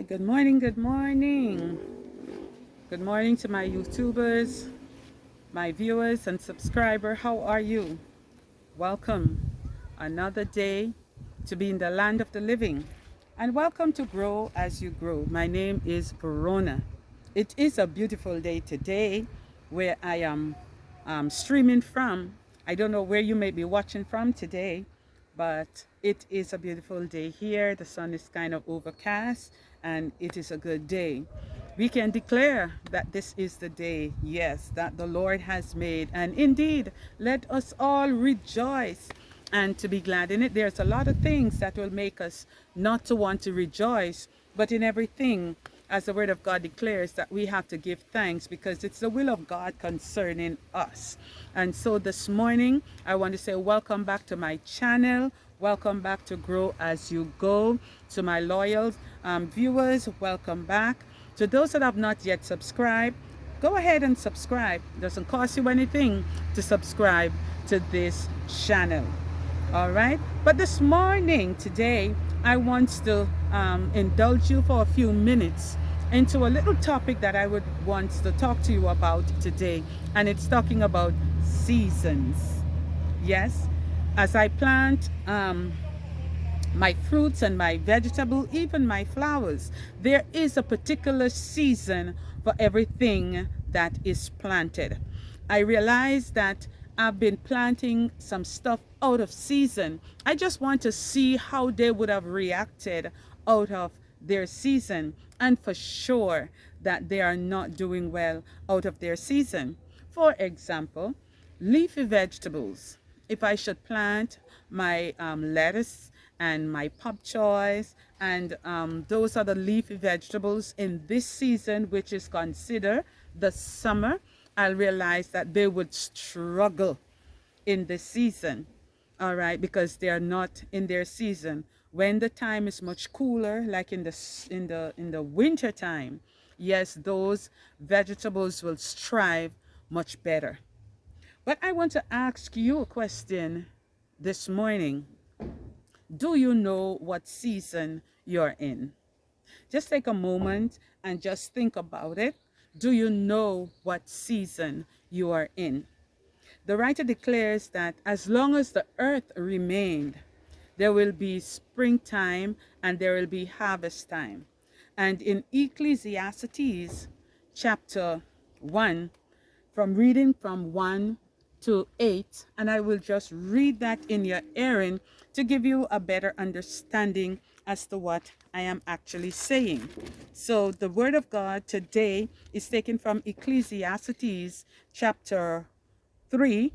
Good morning, good morning. Good morning to my YouTubers, my viewers and subscriber. How are you? Welcome. Another day to be in the land of the living. And welcome to Grow as You Grow. My name is Verona. It is a beautiful day today where I am streaming from. I don't know where you may be watching from today, but it is a beautiful day here. The sun is kind of overcast and it is a good day. We can declare that this is the day, yes, that the Lord has made. And indeed, let us all rejoice and to be glad in it. There's a lot of things that will make us not to want to rejoice, but in everything, as the word of God declares, that we have to give thanks because it's the will of God concerning us. And so this morning, I want to say welcome back to my channel. Welcome back to Grow As You Go. To my loyal viewers, welcome back. To those that have not yet subscribed, go ahead and subscribe. It doesn't cost you anything to subscribe to this channel. All right. But this morning, today, I want to indulge you for a few minutes into a little topic that I would want to talk to you about today. And it's talking about seasons. Yes. As I plant my fruits and my vegetable, even my flowers, there is a particular season for everything that is planted. I realize that I've been planting some stuff out of season. I just want to see how they would have reacted out of their season, and for sure that they are not doing well out of their season. For example, leafy vegetables. If I should plant my lettuce and my pop choys and those are the leafy vegetables in this season, which is considered the summer, I'll realize that they would struggle in this season. All right, because they are not in their season. When the time is much cooler, like in the winter time, yes, those vegetables will strive much better. But I want to ask you a question this morning. Do you know what season you're in? Just take a moment and just think about it. Do you know what season you are in? The writer declares that as long as the earth remained, there will be springtime and there will be harvest time. And in Ecclesiastes chapter 1, from reading from 1 to 8, and I will just read that in your hearing to give you a better understanding as to what I am actually saying. So the word of God today is taken from Ecclesiastes chapter 3,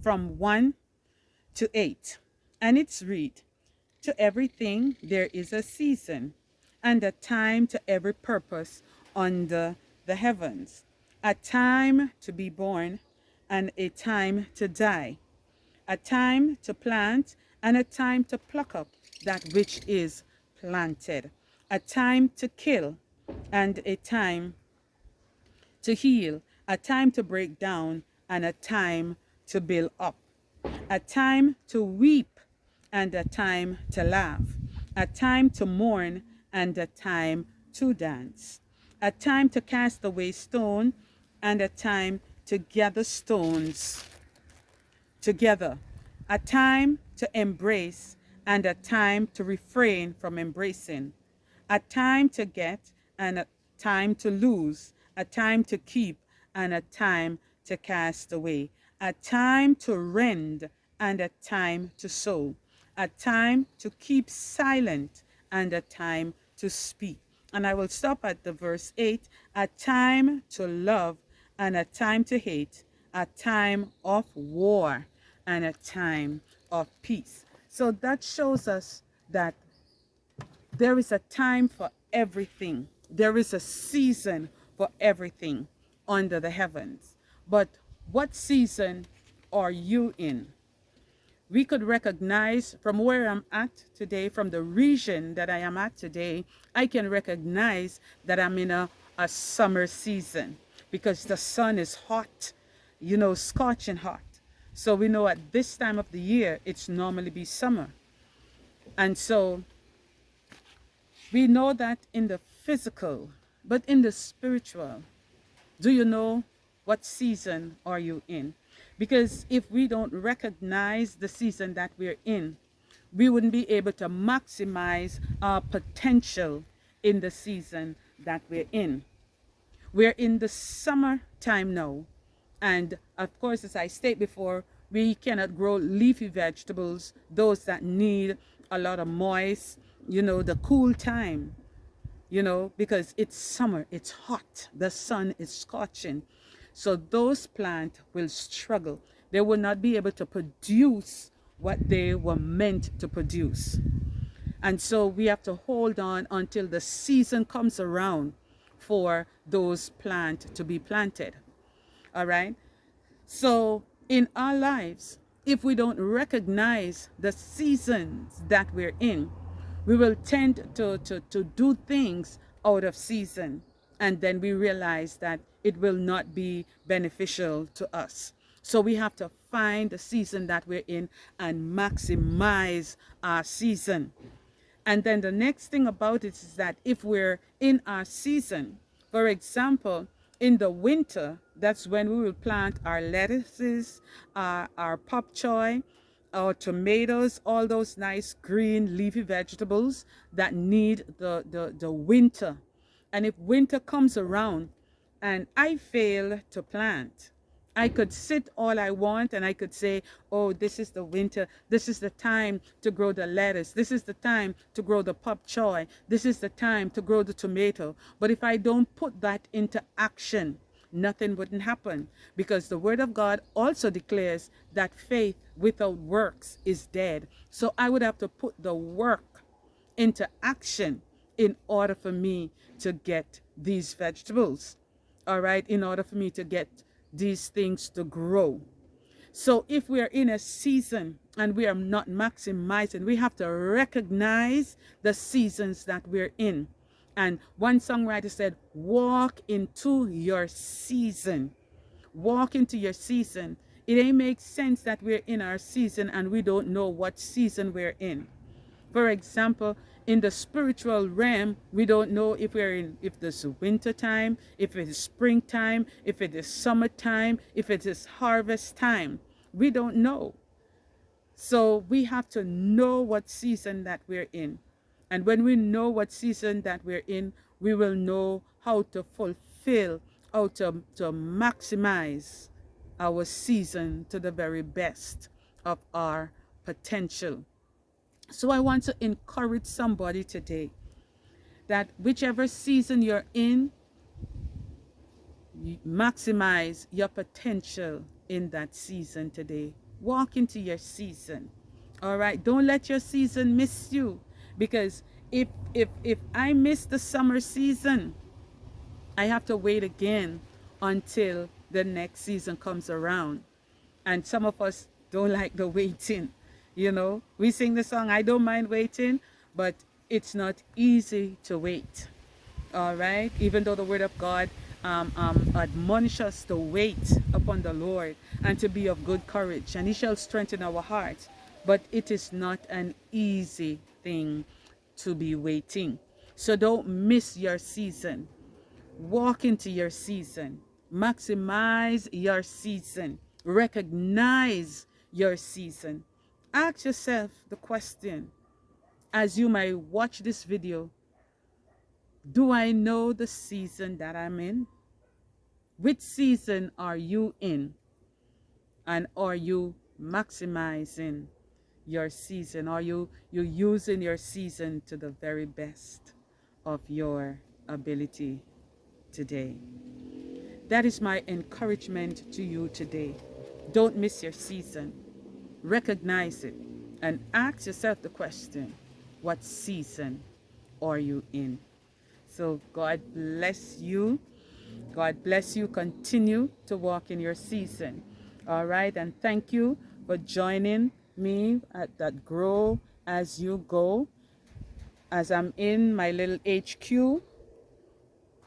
from 1 to 8. And it's read, to everything there is a season, and a time to every purpose under the heavens, a time to be born, and a time to die, a time to plant, and a time to pluck up that which is planted, a time to kill, and a time to heal, a time to break down, and a time to build up, a time to weep and a time to laugh, a time to mourn and a time to dance, a time to cast away stone and a time to gather stones together, a time to embrace and a time to refrain from embracing, a time to get and a time to lose, a time to keep and a time to cast away, a time to rend and a time to sow, a time to keep silent and a time to speak. And I will stop at the verse 8, a time to love and a time to hate, a time of war and a time of peace. So that shows us that there is a time for everything. There is a season for everything under the heavens. But what season are you in? We could recognize from where I'm at today, from the region that I am at today, I can recognize that I'm in a summer season because the sun is hot, scorching hot. So we know at this time of the year, it's normally be summer. And so We know that in the physical, but in the spiritual, do you know what season are you in? Because if we don't recognize the season that we're in, we wouldn't be able to maximize our potential in the season that we're in. We're in the summer time now. And of course, as I stated before, we cannot grow leafy vegetables, those that need a lot of moist, the cool time, because it's summer, it's hot, the sun is scorching. So those plants will struggle. They will not be able to produce what they were meant to produce. And so we have to hold on until the season comes around for those plants to be planted. All right. So in our lives, if we don't recognize the seasons that we're in, we will tend to do things out of season. And then we realize that it will not be beneficial to us. So we have to find the season that we're in and maximize our season. And then the next thing about it is that if we're in our season, for example, in the winter, that's when we will plant our lettuces, our pop choy, our tomatoes, all those nice green leafy vegetables that need the winter. And if winter comes around and I fail to plant, I could sit all I want and I could say, oh, this is the winter. This is the time to grow the lettuce. This is the time to grow the pop choy. This is the time to grow the tomato. But if I don't put that into action, nothing wouldn't happen, because the word of God also declares that faith without works is dead. So I would have to put the work into action in order for me to get these vegetables. All right, in order for me to get these things to grow. So if we are in a season and we are not maximizing, we have to recognize the seasons that we're in. And one songwriter said, walk into your season. Walk into your season. It ain't make sense that we're in our season and we don't know what season we're in. For example, in the spiritual realm, we don't know if if this is winter time, if it is springtime, if it is summertime, if it is harvest time. We don't know. So we have to know what season that we're in. And when we know what season that we're in, we will know how to fulfill, how to maximize our season to the very best of our potential. So I want to encourage somebody today that whichever season you're in, you maximize your potential in that season today. Walk into your season. All right. Don't let your season miss you, because if I miss the summer season, I have to wait again until the next season comes around. And some of us don't like the waiting. We sing the song, I don't mind waiting, but it's not easy to wait. All right. Even though the word of God admonish us to wait upon the Lord and to be of good courage, and he shall strengthen our hearts. But it is not an easy thing to be waiting. So don't miss your season. Walk into your season. Maximize your season. Recognize your season. Ask yourself the question, as you might watch this video, do I know the season that I'm in? Which season are you in? And are you maximizing your season? Are you using your season to the very best of your ability today? That is my encouragement to you today. Don't miss your season. Recognize it and ask yourself the question, what season are you in? So God bless you. God bless you. Continue to walk in your season. All right. And thank you for joining me at that Grow As You Go, as I'm in my little HQ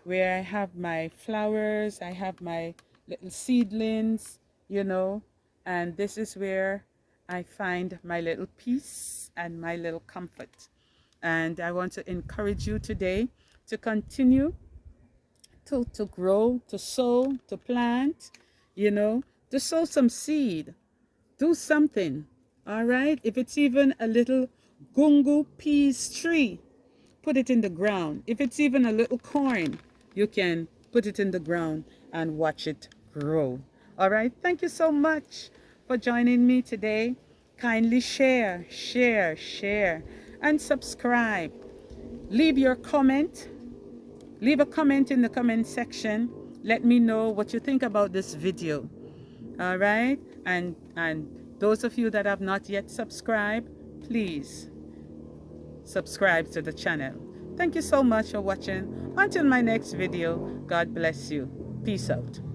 where I have my flowers, I have my little seedlings, and this is where I find my little peace and my little comfort. And I want to encourage you today to continue to grow, to sow, to plant, you know, to sow some seed. Do something. All right? If it's even a little gungu peas tree, put it in the ground. If it's even a little corn, you can put it in the ground and watch it grow. All right? Thank you so much for joining me today. Kindly share, share, share, and subscribe. Leave your comment. Leave a comment in the comment section. Let me know what you think about this video. All right? And those of you that have not yet subscribed, please subscribe to the channel. Thank you so much for watching. Until my next video, God bless you. Peace out.